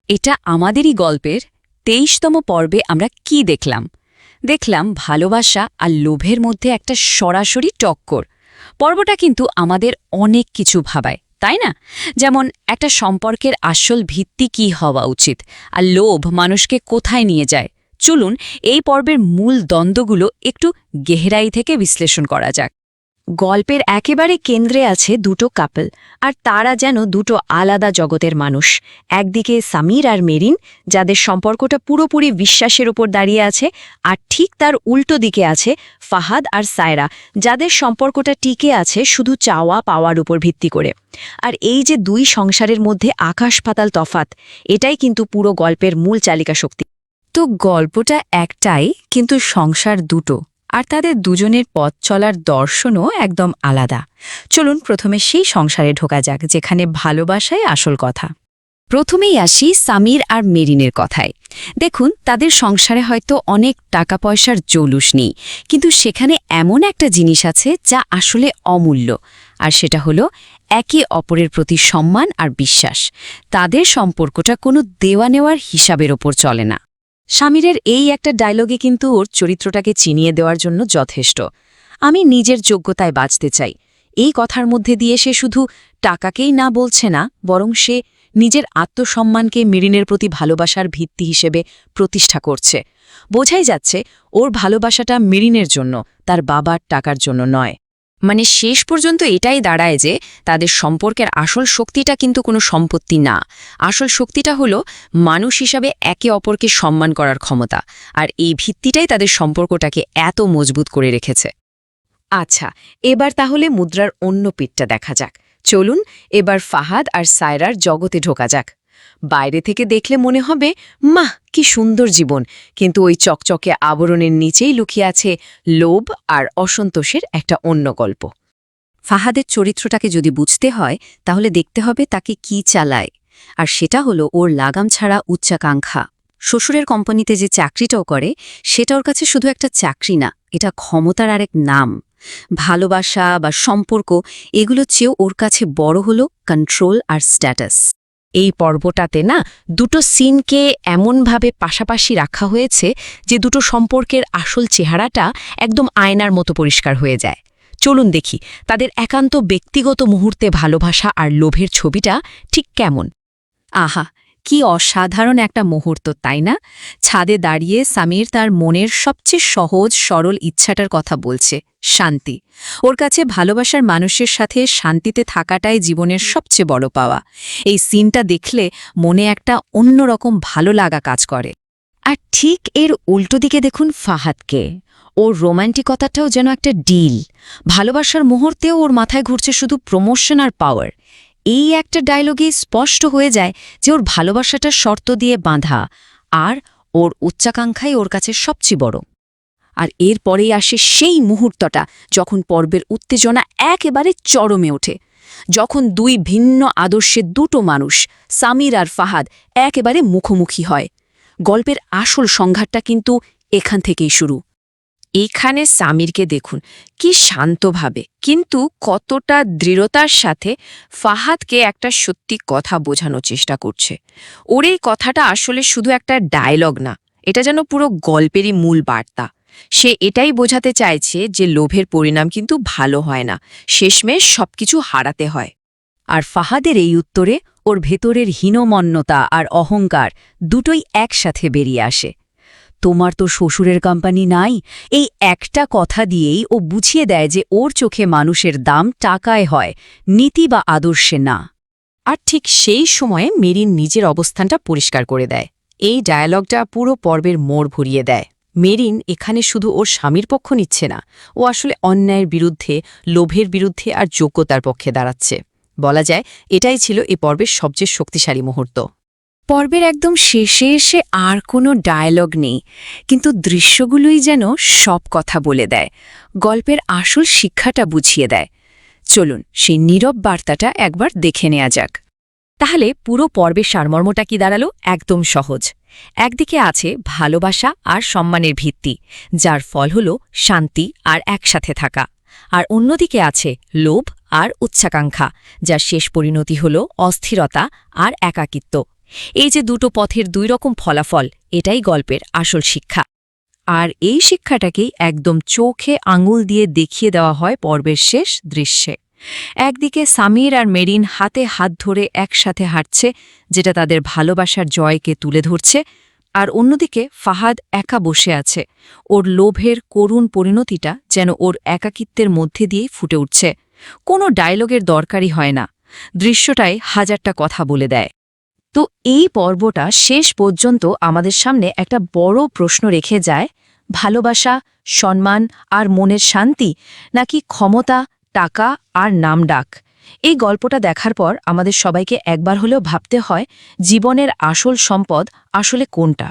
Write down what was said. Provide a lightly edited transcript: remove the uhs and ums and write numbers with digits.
এটা আমাদেরই গল্পের ২৩তম পর্বে আমরা কি দেখলাম ভালোবাসা আর লোভের মধ্যে একটা সরাসরি টক্কর। পর্বটা কিন্তু আমাদের অনেক কিছু ভাবায়, তাই না? যেমন একটা সম্পর্কের আসল ভিত্তি কি হওয়া উচিত, আর লোভ মানুষকে কোথায় নিয়ে যায়। চলুন এই পর্বের মূল দ্বন্দ্বগুলো একটু গেহরাই থেকে বিশ্লেষণ করা যাক। গল্পের একেবারে কেন্দ্রে আছে দুটো কাপল, আর তারা যেন দুটো আলাদা জগতের মানুষ। একদিকে সামির আর মেরিন, যাদের সম্পর্কটা পুরোপুরি বিশ্বাসের উপর দাঁড়িয়ে আছে, আর ঠিক তার উল্টো দিকে আছে ফাহাদ আর সায়রা, যাদের সম্পর্কটা টিকে আছে শুধু চাওয়া পাওয়ার উপর ভিত্তি করে। আর এই যে দুই সংসারের মধ্যে আকাশ পাতাল তফাত, এটাই কিন্তু পুরো গল্পের মূল চালিকা শক্তি। তো গল্পটা একটাই, কিন্তু সংসার দুটো, আর তাদের দুজনের পথ চলার দর্শনও একদম আলাদা। চলুন প্রথমে সেই সংসারে ঢোকা যাক, যেখানে ভালোবাসাই আসল কথা। প্রথমেই আসি সামির আর মেরিনের কথায়। দেখুন, তাদের সংসারে হয়তো অনেক টাকা পয়সার জৌলুস নেই, কিন্তু সেখানে এমন একটা জিনিস আছে যা আসলে অমূল্য, আর সেটা হলো একে অপরের প্রতি সম্মান আর বিশ্বাস। তাদের সম্পর্কটা কোনো দেওয়া নেওয়ার হিসাবের ওপর চলে না। সামিরের এই একটা ডায়লগে কিন্তু ওর চরিত্রটাকে চিনিয়ে দেওয়ার জন্য যথেষ্ট। আমি নিজের যোগ্যতায় বাঁচতে চাই, এই কথার মধ্যে দিয়ে সে শুধু টাকাকেই না বলছে না, বরং সে নিজের আত্মসম্মানকে মেরিনের প্রতি ভালোবাসার ভিত্তি হিসেবে প্রতিষ্ঠা করছে। বোঝাই যাচ্ছে ওর ভালোবাসাটা মেরিনের জন্য, তার বাবার টাকার জন্য নয়। মানে শেষ পর্যন্ত এটাই দাঁড়ায় যে তাদের সম্পর্কের আসল শক্তিটা কিন্তু কোনো সম্পত্তি না, আসল শক্তিটা হলো মানুষ হিসাবে একে অপরকে সম্মান করার ক্ষমতা। আর এই ভিত্তিটাই তাদের সম্পর্কটাকে এত মজবুত করে রেখেছে। আচ্ছা, এবার তাহলে মুদ্রার অন্য পিঠটা দেখা যাক। চলুন এবার ফাহাদ আর সায়রার জগতে ঢোকা যাক। বাইরে থেকে দেখলে মনে হবে মাহ কি সুন্দর জীবন, কিন্তু ওই চকচকে আবরণের নিচেই লুকিয়ে আছে লোভ আর অসন্তোষের একটা অন্য গল্প। ফাহাদের চরিত্রটাকে যদি বুঝতে হয়, তাহলে দেখতে হবে তাকে কি চালায়, আর সেটা হলো ওর লাগাম ছাড়া উচ্চাকাঙ্ক্ষা। শ্বশুরের কোম্পানিতে যে চাকরিটাও করে, সেটা ওর কাছে শুধু একটা চাকরি না, এটা ক্ষমতার আরেক নাম। ভালোবাসা বা সম্পর্ক, এগুলো চেয়েও ওর কাছে বড় হলো কন্ট্রোল আর স্ট্যাটাস। এই পর্বটাতে না দুটো সিনকে এমনভাবে পাশাপাশি রাখা হয়েছে যে দুটো সম্পর্কের আসল চেহারাটা একদম আয়নার মতো পরিষ্কার হয়ে যায়। চলুন দেখি তাদের একান্ত ব্যক্তিগত মুহূর্তে ভালোবাসা আর লোভের ছবিটা ঠিক কেমন। আহা, কি অসাধারণ একটা মুহূর্ত, তাই না? ছাদে দাঁড়িয়ে সামির তার মনের সবচেয়ে সহজ সরল ইচ্ছাটার কথা বলছে, শান্তি। ওর কাছে ভালোবাসার মানুষের সাথে শান্তিতে থাকাটাই জীবনের সবচেয়ে বড় পাওয়া। এই সিনটা দেখলে মনে একটা অন্যরকম ভালো লাগা কাজ করে। আর ঠিক এর উল্টো দিকে দেখুন ফাহাদকে। ওর রোম্যান্টিকতাটাও যেন একটা ডিল। ভালোবাসার মুহূর্তেও ওর মাথায় ঘুরছে শুধু প্রমোশন আর পাওয়ার। এই একটা ডায়লগে স্পষ্ট হয়ে যায় যে ওর ভালোবাসাটার শর্ত দিয়ে বাঁধা, আর ওর উচ্চাকাঙ্ক্ষাই ওর কাছে সবচেয়ে বড়। আর এরপরেই আসে সেই মুহূর্তটা যখন পর্বের উত্তেজনা একেবারে চরমে ওঠে, যখন দুই ভিন্ন আদর্শের দুটো মানুষ, সামির আর ফাহাদ, একেবারে মুখোমুখি হয়। গল্পের আসল সংঘাতটা কিন্তু এখান থেকেই শুরু। এখানে সামিরকে দেখুন, কি শান্তভাবে কিন্তু কতটা দৃঢ়তার সাথে ফাহাদকে একটা সত্যি কথা বোঝানোর চেষ্টা করছে। ওর এই কথাটা আসলে শুধু একটা ডায়লগ না, এটা যেন পুরো গল্পেরই মূল বার্তা। সে এটাই বোঝাতে চাইছে যে লোভের পরিণাম কিন্তু ভালো হয় না, শেষমেশ সবকিছু হারাতে হয়। আর ফাহাদের এই উত্তরে ওর ভেতরের হীনমন্যতা আর অহংকার দুটোই একসাথে বেরিয়ে আসে। তোমার তো শ্বশুরের কোম্পানি নাই, এই একটা কথা দিয়েই ও বুঝিয়ে দেয় যে ওর চোখে মানুষের দাম টাকায় হয়, নীতি বা আদর্শে না। আর ঠিক সেই সময়ে মেরিন নিজের অবস্থানটা পরিষ্কার করে দেয়। এই ডায়ালগটা পুরো পর্বের মোড় ঘুরিয়ে দেয়। মেরিন এখানে শুধু ওর স্বামীর পক্ষ নিচ্ছে না, ও আসলে অন্যায়ের বিরুদ্ধে, লোভের বিরুদ্ধে আর যোগ্যতার পক্ষে দাঁড়াচ্ছে। বলা যায় এটাই ছিল এ পর্বের সবচেয়ে শক্তিশালী মুহূর্ত। পর্বের একদম শেষে এসে আর কোনো ডায়ালগ নেই, কিন্তু দৃশ্যগুলোই যেন সব কথা বলে দেয়, গল্পের আসল শিক্ষাটা বুঝিয়ে দেয়। চলুন সেই নীরব বার্তাটা একবার দেখে নেওয়া যাক। তাহলে পুরো পর্বের সারমর্মটা কি দাঁড়ালো? একদম সহজ। একদিকে আছে ভালোবাসা আর সম্মানের ভিত্তি, যার ফল হল শান্তি আর একসাথে থাকা। আর অন্যদিকে আছে লোভ আর উচ্চাকাঙ্ক্ষা, যার শেষ পরিণতি হল অস্থিরতা আর একাকিত্ব। এই যে দুটো পথের দুই রকম ফলাফল, এটাই গল্পের আসল শিক্ষা। আর এই শিক্ষাটাকেই একদম চোখে আঙুল দিয়ে দেখিয়ে দেওয়া হয় পর্বের শেষ দৃশ্যে। একদিকে সামির আর মেরিন হাতে হাত ধরে একসাথে হাঁটছে, যেটা তাদের ভালোবাসার জয়কে তুলে ধরছে, আর অন্যদিকে ফাহাদ একা বসে আছে, ওর লোভের করুণ পরিণতিটা যেন ওর একাকিত্বের মধ্যে দিয়েই ফুটে উঠছে। কোনো ডায়লগের দরকারই হয় না, দৃশ্যটাই হাজারটা কথা বলে দেয়। তো এই পর্বটা শেষ পর্যন্ত আমাদের সামনে একটা বড় প্রশ্ন রেখে যায়, ভালোবাসা, সম্মান আর মনের শান্তি, নাকি ক্ষমতা, টাকা আর নামডাক? এই গল্পটা দেখার পর আমাদের সবাইকে একবার হলেও ভাবতে হয়, জীবনের আসল সম্পদ আসলে কোনটা।